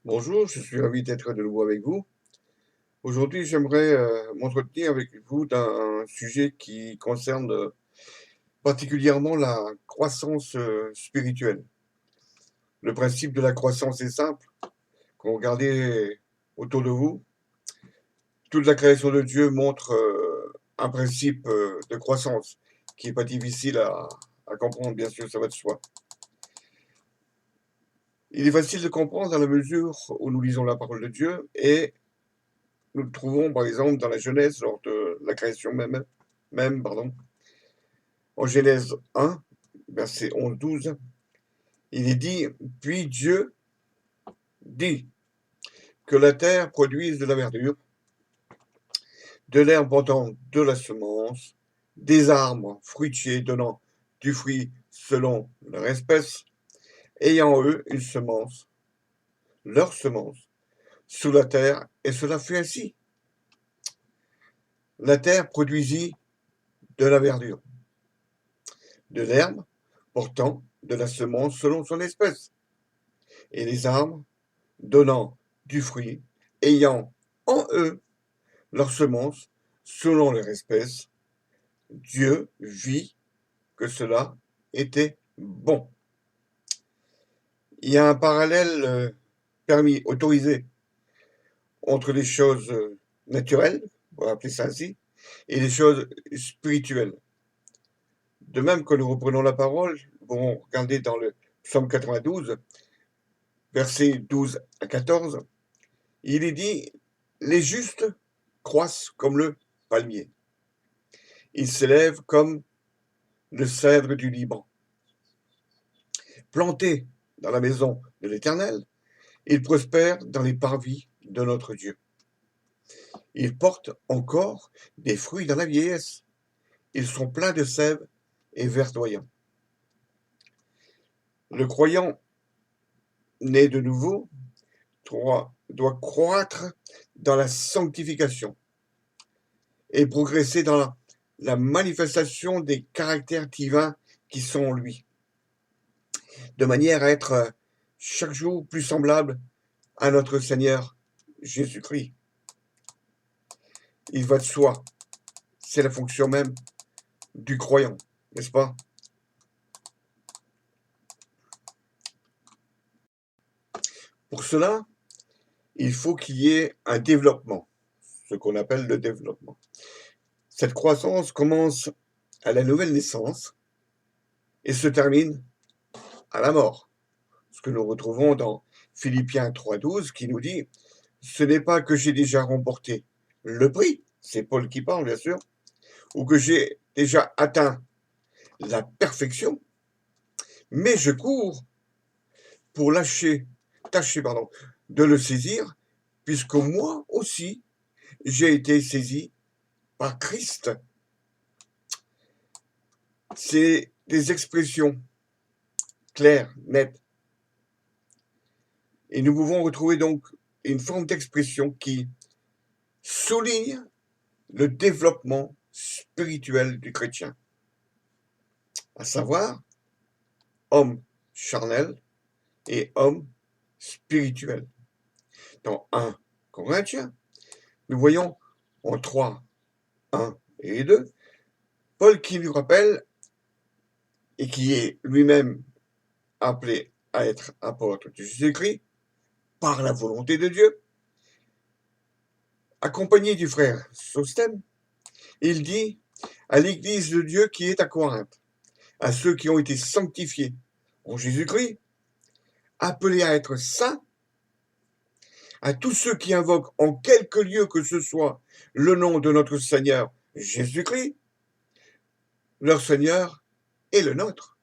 Bonjour, je suis ravi d'être de nouveau avec vous. Aujourd'hui, j'aimerais m'entretenir avec vous d'un sujet qui concerne particulièrement la croissance spirituelle. Le principe de la croissance est simple. Quand vous regardez autour de vous, toute la création de Dieu montre un principe de croissance qui n'est pas difficile à comprendre, bien sûr, ça va de soi. Il est facile de comprendre dans la mesure où nous lisons la parole de Dieu et nous le trouvons, par exemple, dans la Genèse, lors de la création même, pardon. En Genèse 1, verset 11-12, il est dit, puis Dieu dit que la terre produise de la verdure, de l'herbe portant de la semence, des arbres fruitiers donnant du fruit selon leur espèce, ayant eux une semence, leur semence, sous la terre, et cela fut ainsi. La terre produisit de la verdure, de l'herbe portant de la semence selon son espèce, et les arbres donnant du fruit, ayant en eux leur semence selon leur espèce. Dieu vit que cela était bon. Il y a un parallèle permis, autorisé, entre les choses naturelles, on va appeler ça ainsi, et les choses spirituelles. De même que nous reprenons la parole, vous regardez dans le psaume 92, versets 12 à 14, il est dit, les justes croissent comme le palmier. Ils s'élèvent comme le cèdre du Liban. Plantés dans la maison de l'Éternel, ils prospèrent dans les parvis de notre Dieu. Ils portent encore des fruits dans la vieillesse. Ils sont pleins de sève et verdoyants. Le croyant né de nouveau doit croître dans la sanctification et progresser dans la manifestation des caractères divins qui sont en lui, de manière à être chaque jour plus semblable à notre Seigneur Jésus-Christ. Il va de soi, c'est la fonction même du croyant, n'est-ce pas? Pour cela, il faut qu'il y ait un développement, ce qu'on appelle le développement. Cette croissance commence à la nouvelle naissance et se termine à la mort. Ce que nous retrouvons dans Philippiens 3,12 qui nous dit « Ce n'est pas que j'ai déjà remporté le prix », c'est Paul qui parle bien sûr, ou que j'ai déjà atteint la perfection, mais je cours pour tâcher de le saisir, puisque moi aussi j'ai été saisi par Christ. C'est des expressions claires, nettes. Et nous pouvons retrouver donc une forme d'expression qui souligne le développement spirituel du chrétien, à savoir homme charnel et homme spirituel. Dans 1 Corinthiens, nous voyons en 3, 1 et 2, Paul qui nous rappelle, et qui est lui-même appelé à être apôtre de Jésus-Christ, par la volonté de Dieu, accompagné du frère Sostène, il dit à l'église de Dieu qui est à Corinthe, à ceux qui ont été sanctifiés en Jésus-Christ, appelés à être saints, à tous ceux qui invoquent en quelque lieu que ce soit le nom de notre Seigneur Jésus-Christ, leur Seigneur est le nôtre.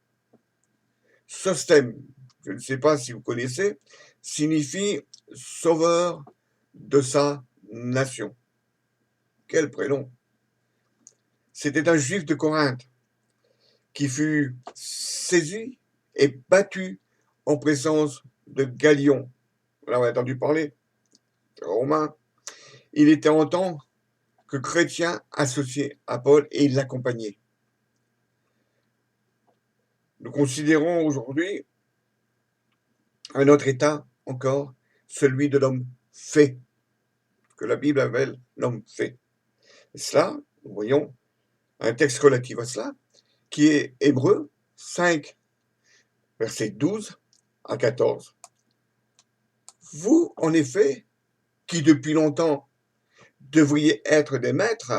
Sostème, je ne sais pas si vous connaissez, signifie sauveur de sa nation. Quel prénom! C'était un juif de Corinthe qui fut saisi et battu en présence de Galion. Vous l'avez entendu parler, romain. Il était en tant que chrétien associé à Paul et il l'accompagnait. Nous considérons aujourd'hui un autre état encore, celui de l'homme fait, que la Bible appelle l'homme fait. Et cela, nous voyons un texte relatif à cela, qui est Hébreux 5, versets 12 à 14. Vous, en effet, qui depuis longtemps devriez être des maîtres,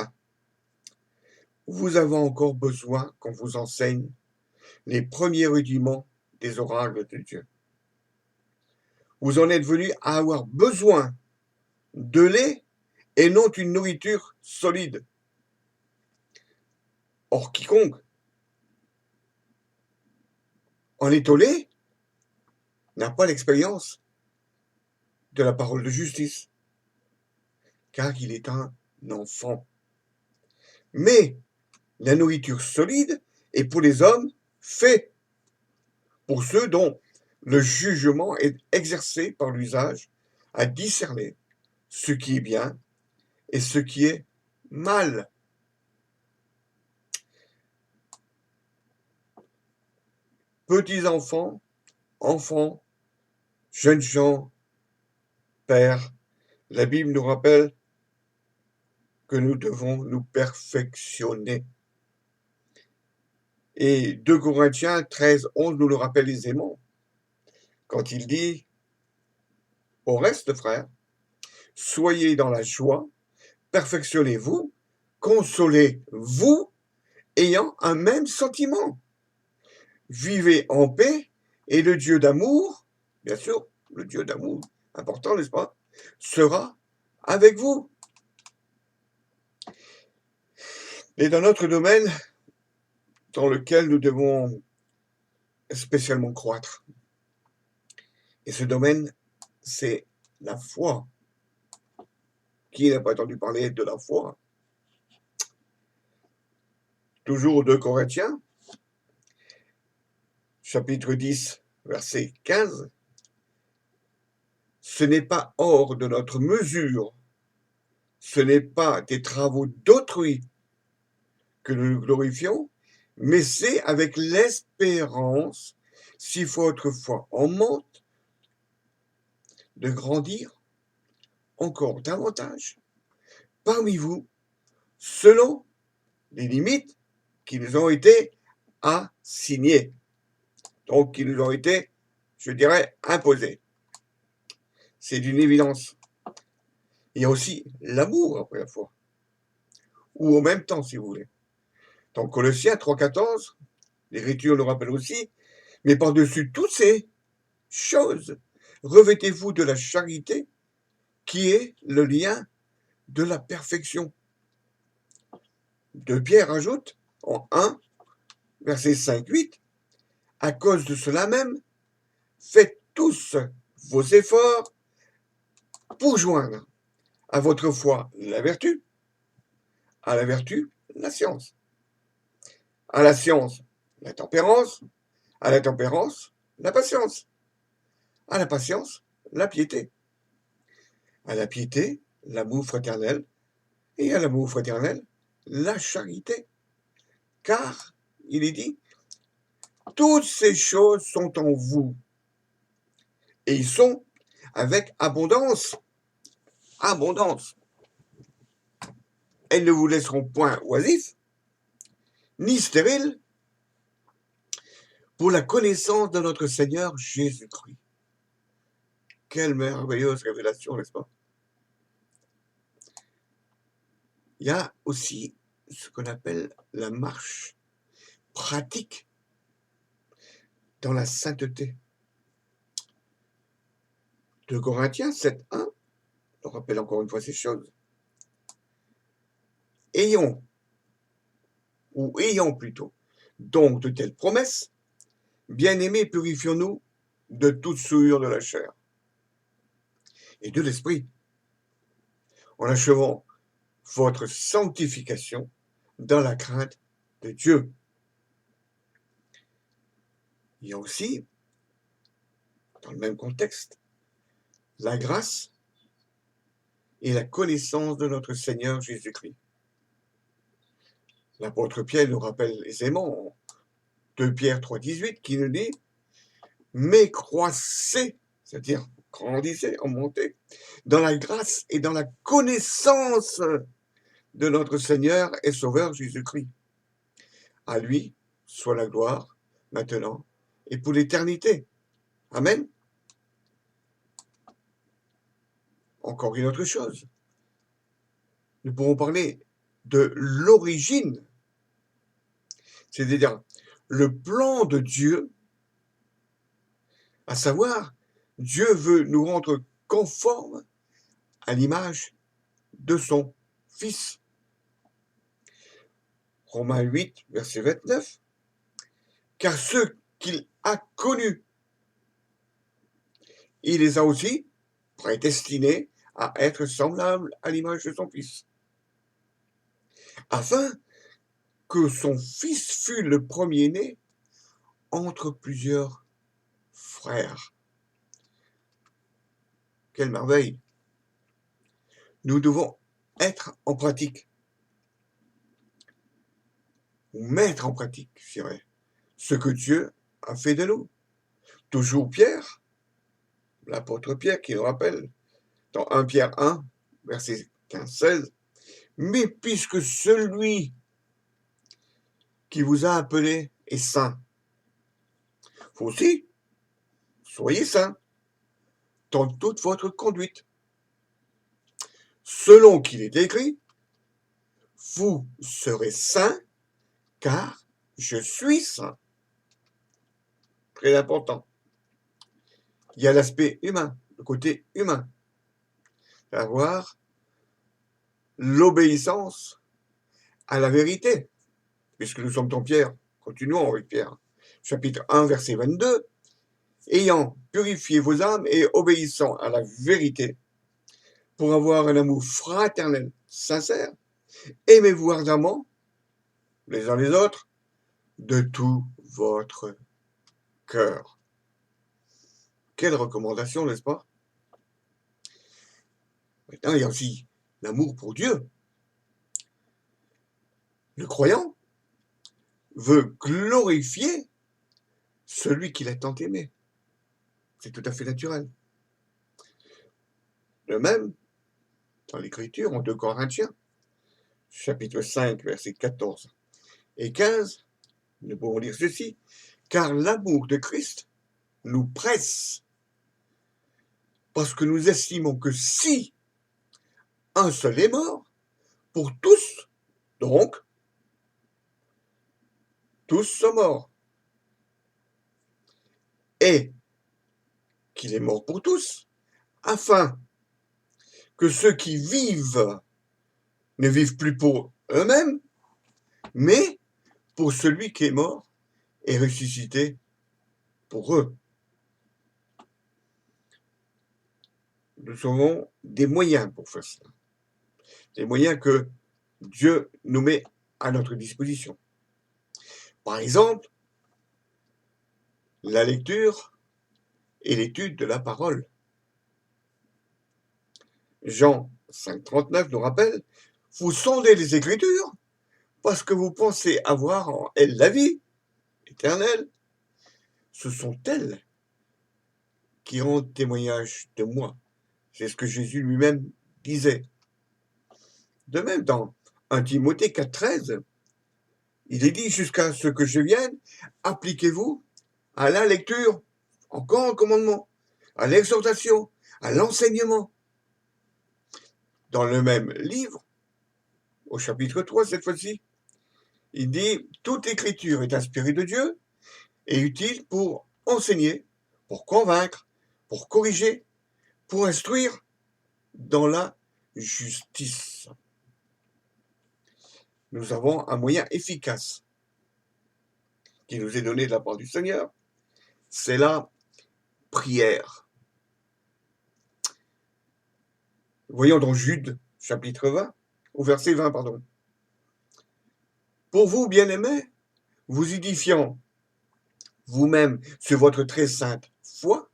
vous avez encore besoin qu'on vous enseigne les premiers rudiments des oracles de Dieu. Vous en êtes venus à avoir besoin de lait et non d'une nourriture solide. Or, quiconque en est au lait n'a pas l'expérience de la parole de justice, car il est un enfant. Mais la nourriture solide est pour les hommes faits, pour ceux dont le jugement est exercé par l'usage à discerner ce qui est bien et ce qui est mal. Petits enfants, enfants, jeunes gens, pères, la Bible nous rappelle que nous devons nous perfectionner. Et 2 Corinthiens 13, 11 nous le rappelle aisément, quand il dit « Au reste, frères, soyez dans la joie, perfectionnez-vous, consolez-vous, ayant un même sentiment. Vivez en paix, et le Dieu d'amour, bien sûr, le Dieu d'amour, important, n'est-ce pas, sera avec vous. » Et dans notre domaine, dans lequel nous devons spécialement croître, et ce domaine, c'est la foi. Qui n'a pas entendu parler de la foi? Toujours 2 Corinthiens, chapitre 10, verset 15. Ce n'est pas hors de notre mesure, ce n'est pas des travaux d'autrui que nous nous glorifions, mais c'est avec l'espérance, si votre foi augmente, de grandir encore davantage parmi vous, selon les limites qui nous ont été assignées, donc qui nous ont été, je dirais, imposées. C'est d'une évidence. Il y a aussi l'amour après la foi, ou en même temps, si vous voulez. Dans Colossiens 3,14, l'Écriture le rappelle aussi, mais par-dessus toutes ces choses, revêtez-vous de la charité, qui est le lien de la perfection. De Pierre ajoute, en 1, verset 5-8, à cause de cela même, faites tous vos efforts pour joindre à votre foi la vertu, à la vertu la science, à la science la tempérance, à la tempérance la patience, à la patience la piété, à la piété l'amour fraternel, et à l'amour fraternel la charité. Car, il est dit, toutes ces choses sont en vous, et ils sont avec abondance. Abondance. Elles ne vous laisseront point oisifs, ni stériles, pour la connaissance de notre Seigneur Jésus-Christ. Quelle merveilleuse révélation, n'est-ce pas? Il y a aussi ce qu'on appelle la marche pratique dans la sainteté. 2 Corinthiens 7.1, on rappelle encore une fois ces choses. Ayons plutôt, donc de telles promesses, bien-aimés, purifions-nous de toute souillure de la chair et de l'esprit, en achevant votre sanctification dans la crainte de Dieu. Il y a aussi, dans le même contexte, la grâce et la connaissance de notre Seigneur Jésus-Christ. L'apôtre Pierre nous rappelle aisément, en 2 Pierre 3,18, qui nous dit « Mais croissez », c'est-à-dire grandissez, augmentez dans la grâce et dans la connaissance de notre Seigneur et Sauveur Jésus-Christ. À lui soit la gloire, maintenant et pour l'éternité. Amen. Encore une autre chose. Nous pourrons parler de l'origine, c'est-à-dire le plan de Dieu, à savoir, Dieu veut nous rendre conformes à l'image de son Fils. Romains 8, verset 29. Car ceux qu'il a connus, il les a aussi prédestinés à être semblables à l'image de son Fils, afin que son Fils fût le premier-né entre plusieurs frères. Quelle merveille! Nous devons être en pratique, ou mettre en pratique, je dirais, ce que Dieu a fait de nous. Toujours Pierre, l'apôtre Pierre qui nous rappelle, dans 1 Pierre 1, verset 15-16, « Mais puisque celui qui vous a appelé est saint, vous aussi, soyez saints dans toute votre conduite. Selon qu'il est écrit, vous serez saints, car je suis saint. » Très important. Il y a l'aspect humain, le côté humain, avoir l'obéissance à la vérité, puisque nous sommes dans Pierre, continuons avec Pierre, chapitre 1, verset 22, ayant purifié vos âmes et obéissant à la vérité, pour avoir un amour fraternel, sincère, aimez-vous ardemment, les uns les autres, de tout votre cœur. Quelle recommandation, n'est-ce pas? Maintenant, il y a aussi l'amour pour Dieu. Le croyant veut glorifier celui qu'il a tant aimé. C'est tout à fait naturel. De même, dans l'Écriture, en 2 Corinthiens, chapitre 5, versets 14 et 15, nous pouvons lire ceci, « Car l'amour de Christ nous presse, parce que nous estimons que si un seul est mort, pour tous, donc, tous sont morts, et qu'il est mort pour tous, afin que ceux qui vivent ne vivent plus pour eux-mêmes, mais pour celui qui est mort et ressuscité pour eux. » Nous avons des moyens pour faire cela, des moyens que Dieu nous met à notre disposition. Par exemple, la lecture et l'étude de la parole. Jean 5,39 nous rappelle, « Vous sondez les Écritures parce que vous pensez avoir en elles la vie éternelle. Ce sont elles qui rendent témoignage de moi. » C'est ce que Jésus lui-même disait. De même, dans 1 Timothée 4,13, il est dit, « Jusqu'à ce que je vienne, appliquez-vous à la lecture, encore un commandement, à l'exhortation, à l'enseignement. » Dans le même livre, au chapitre 3 cette fois-ci, il dit « Toute écriture est inspirée de Dieu et utile pour enseigner, pour convaincre, pour corriger, pour instruire dans la justice. » Nous avons un moyen efficace qui nous est donné de la part du Seigneur, c'est la prière. Voyons dans Jude, chapitre 20, au verset 20, pardon. « Pour vous, bien-aimés, vous édifiant vous-même sur votre très sainte foi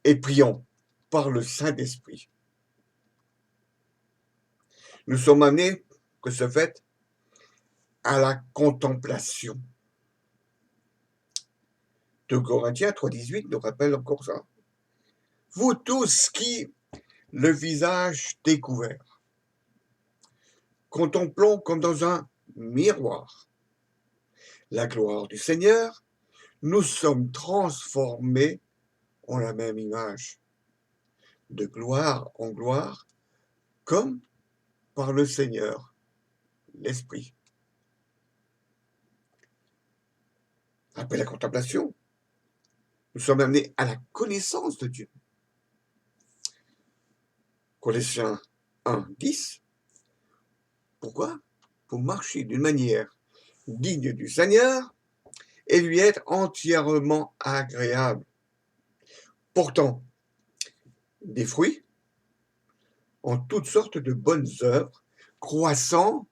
et priant par le Saint-Esprit. » Nous sommes amenés, que ce fait, à la contemplation. 2 Corinthiens 3,18 nous rappelle encore ça. Vous tous qui, le visage découvert, contemplons comme dans un miroir la gloire du Seigneur, nous sommes transformés en la même image, de gloire en gloire, comme par le Seigneur, l'Esprit. Après la contemplation, nous sommes amenés à la connaissance de Dieu. Colossiens 1, 10. Pourquoi? Pour marcher d'une manière digne du Seigneur et lui être entièrement agréable, portant des fruits en toutes sortes de bonnes œuvres, croissant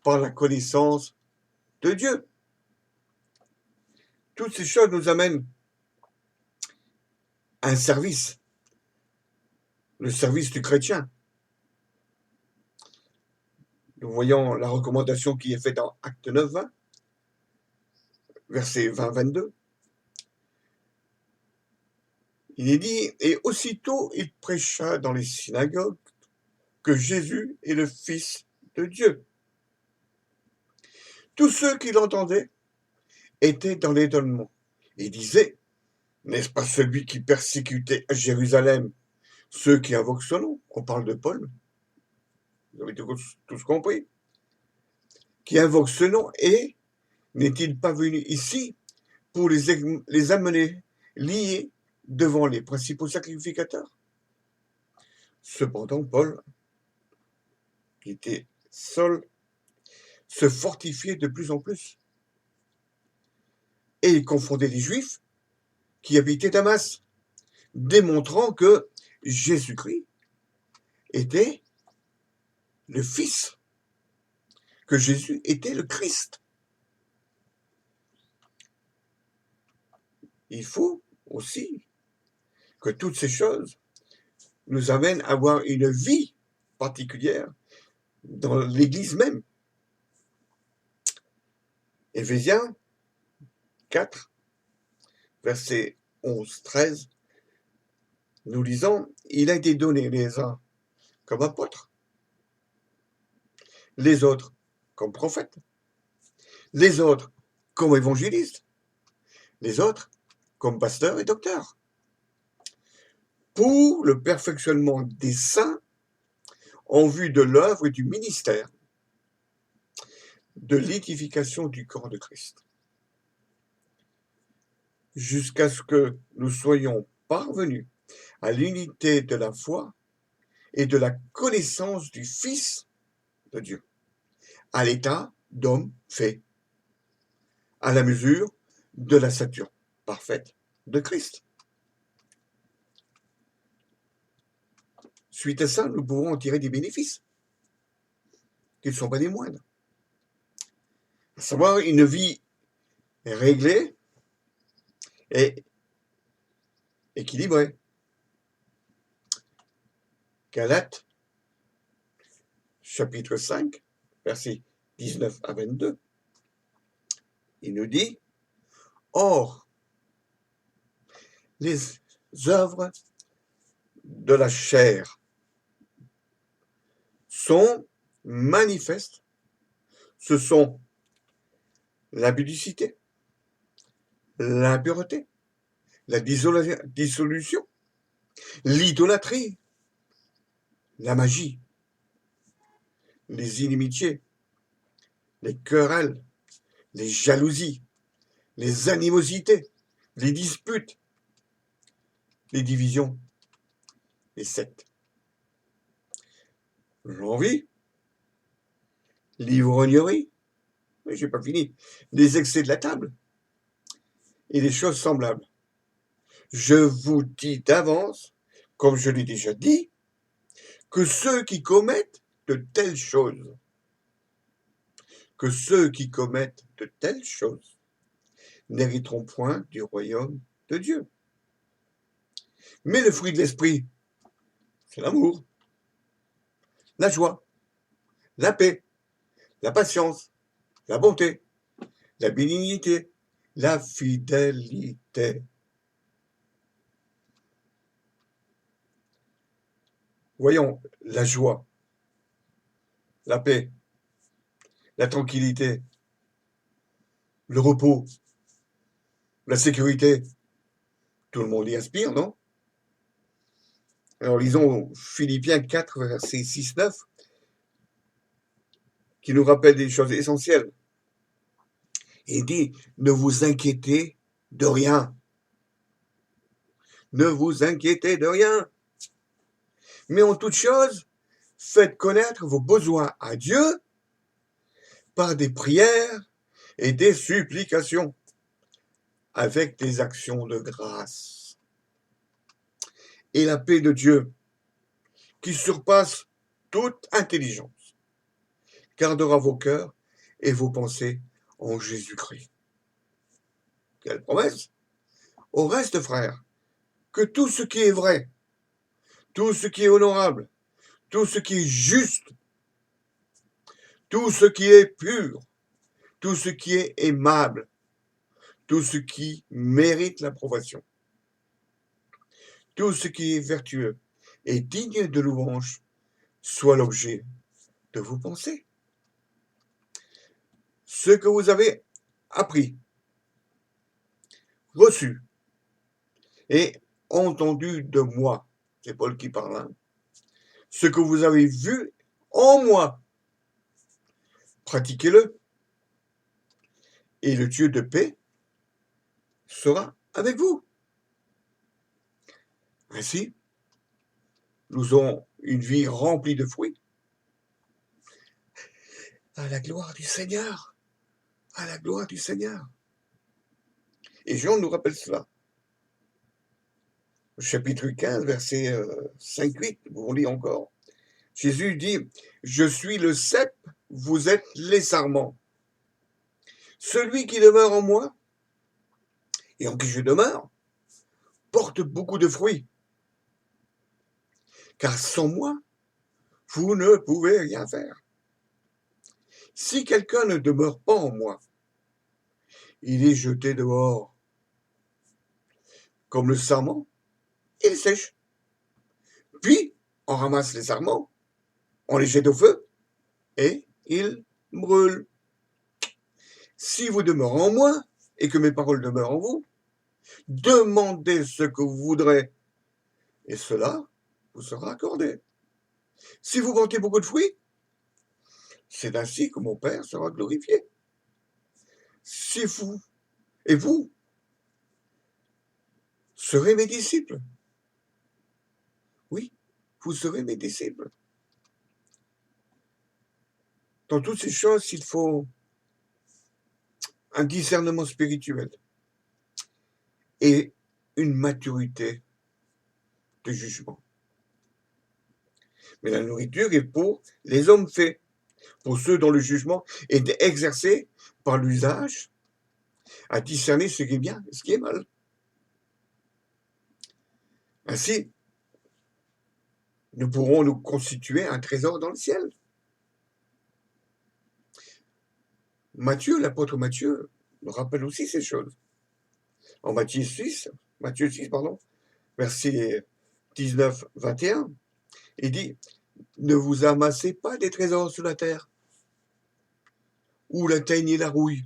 par la connaissance de Dieu. Toutes ces choses nous amènent à un service, le service du chrétien. Nous voyons la recommandation qui est faite dans Acte 9, 20, verset 20-22. Il est dit, et aussitôt il prêcha dans les synagogues que Jésus est le Fils de Dieu. Tous ceux qui l'entendaient étaient dans l'étonnement et disaient, n'est-ce pas celui qui persécutait à Jérusalem ceux qui invoquent son nom? On parle de Paul. Vous avez tous compris. Qui invoque ce nom et n'est-il pas venu ici pour les amener liés devant les principaux sacrificateurs? Cependant, Paul, qui était seul, se fortifiait de plus en plus. Et il confondait les Juifs qui habitaient Damas, démontrant que Jésus-Christ était le Fils, que Jésus était le Christ. Il faut aussi que toutes ces choses nous amènent à avoir une vie particulière dans l'Église même. Éphésiens 4, verset 11-13, nous lisons, il a été donné les uns comme apôtres, les autres comme prophètes, les autres comme évangélistes, les autres comme pasteurs et docteurs, pour le perfectionnement des saints en vue de l'œuvre et du ministère de l'édification du corps de Christ, jusqu'à ce que nous soyons parvenus à l'unité de la foi et de la connaissance du Fils de Dieu, à l'état d'homme fait, à la mesure de la stature parfaite de Christ. Suite à ça, nous pouvons en tirer des bénéfices, qui ne sont pas des moindres. À savoir une vie réglée et équilibrée. Galates, chapitre 5, versets 19 à 22. Il nous dit, or, les œuvres de la chair sont manifestes. Ce sont l'impudicité, l'impureté, la dissolution, l'idolâtrie, la magie, les inimitiés, les querelles, les jalousies, les animosités, les disputes, les divisions, les sectes, l'envie, l'ivrognerie, mais j'ai pas fini, les excès de la table et les choses semblables. Je vous dis d'avance, comme je l'ai déjà dit, que ceux qui commettent de telles choses, n'hériteront point du royaume de Dieu. Mais le fruit de l'esprit, c'est l'amour, la joie, la paix, la patience, la bonté, la bénignité, la fidélité. Voyons la joie, la paix, la tranquillité, le repos, la sécurité. Tout le monde y aspire, non? Alors lisons Philippiens 4, versets 6-9, qui nous rappelle des choses essentielles. Il dit, ne vous inquiétez de rien. Ne vous inquiétez de rien. Mais en toute chose, faites connaître vos besoins à Dieu par des prières et des supplications, avec des actions de grâce. Et la paix de Dieu, qui surpasse toute intelligence, gardera vos cœurs et vos pensées en Jésus-Christ. Quelle promesse! Au reste, frères, que tout ce qui est vrai, tout ce qui est honorable, tout ce qui est juste, tout ce qui est pur, tout ce qui est aimable, tout ce qui mérite l'approbation, tout ce qui est vertueux et digne de louange, soit l'objet de vos pensées. Ce que vous avez appris, reçu et entendu de moi, c'est Paul qui parle, hein, ce que vous avez vu en moi, pratiquez-le, et le Dieu de paix sera avec vous. Ainsi, nous aurons une vie remplie de fruits, à la gloire du Seigneur, à la gloire du Seigneur. Et Jean nous rappelle cela. Chapitre 15, verset 5-8, vous lit encore. Jésus dit, je suis le cep, vous êtes les sarments. Celui qui demeure en moi, et en qui je demeure, porte beaucoup de fruits. Car sans moi, vous ne pouvez rien faire. Si quelqu'un ne demeure pas en moi, il est jeté dehors. Comme le sarment, il sèche. Puis, on ramasse les sarments, on les jette au feu, et ils brûlent. Si vous demeurez en moi, et que mes paroles demeurent en vous, demandez ce que vous voudrez, et cela vous sera accordé. Si vous portez beaucoup de fruits, c'est ainsi que mon Père sera glorifié. Si vous, et vous, serez mes disciples. Oui, vous serez mes disciples. Dans toutes ces choses, il faut un discernement spirituel et une maturité de jugement. Mais la nourriture est pour les hommes faits, pour ceux dont le jugement est exercé par l'usage à discerner ce qui est bien et ce qui est mal. Ainsi, nous pourrons nous constituer un trésor dans le ciel. Matthieu, l'apôtre Matthieu, nous rappelle aussi ces choses. En Matthieu 6, verset 19-21, il dit, ne vous amassez pas des trésors sur la terre, où la teigne et la rouille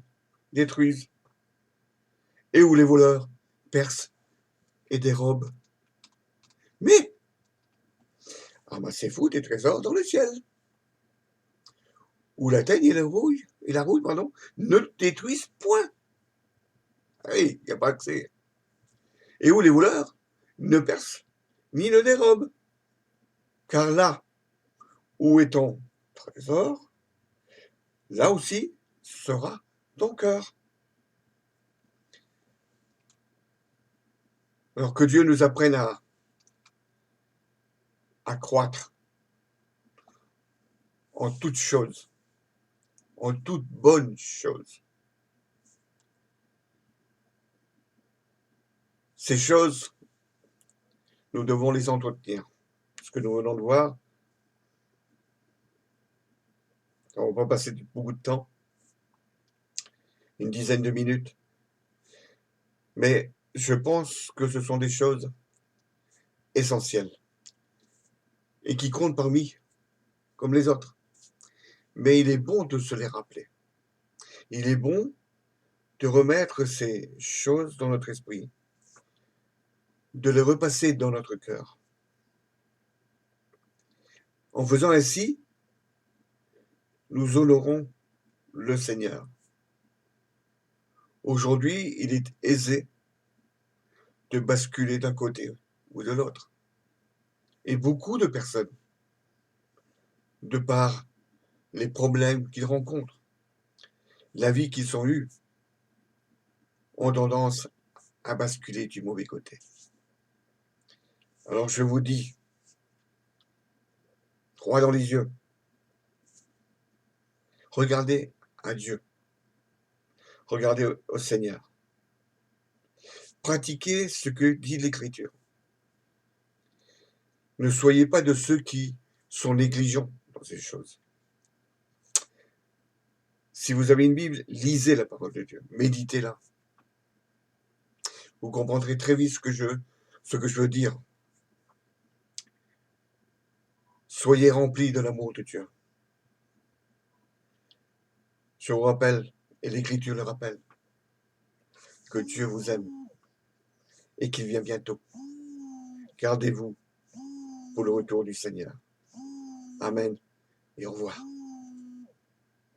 détruisent, et où les voleurs percent et dérobent. Mais amassez-vous des trésors dans le ciel, où la teigne et la rouille, ne détruisent point. Ah oui, il n'y a pas accès. Et où les voleurs ne percent ni ne dérobent. Car là où est ton trésor, là aussi sera ton cœur. Alors que Dieu nous apprenne à croître en toutes choses, en toutes bonnes choses. Ces choses, nous devons les entretenir. Ce que nous venons de voir, on va pas passer beaucoup de temps, une dizaine de minutes, mais je pense que ce sont des choses essentielles. et qui comptent parmi comme les autres. Mais il est bon de se les rappeler. Il est bon de remettre ces choses dans notre esprit, de les repasser dans notre cœur. En faisant ainsi, nous honorons le Seigneur. Aujourd'hui, il est aisé de basculer d'un côté ou de l'autre. Et beaucoup de personnes, de par les problèmes qu'ils rencontrent, la vie qu'ils ont eue, ont tendance à basculer du mauvais côté. Alors je vous dis, droit dans les yeux, regardez à Dieu, regardez au Seigneur, pratiquez ce que dit l'Écriture. Ne soyez pas de ceux qui sont négligents dans ces choses. Si vous avez une Bible, lisez la parole de Dieu, méditez-la. Vous comprendrez très vite ce que je veux dire. Soyez remplis de l'amour de Dieu. Je vous rappelle, et l'Écriture le rappelle, que Dieu vous aime et qu'il vient bientôt. Gardez-vous pour le retour du Seigneur. Amen et au revoir.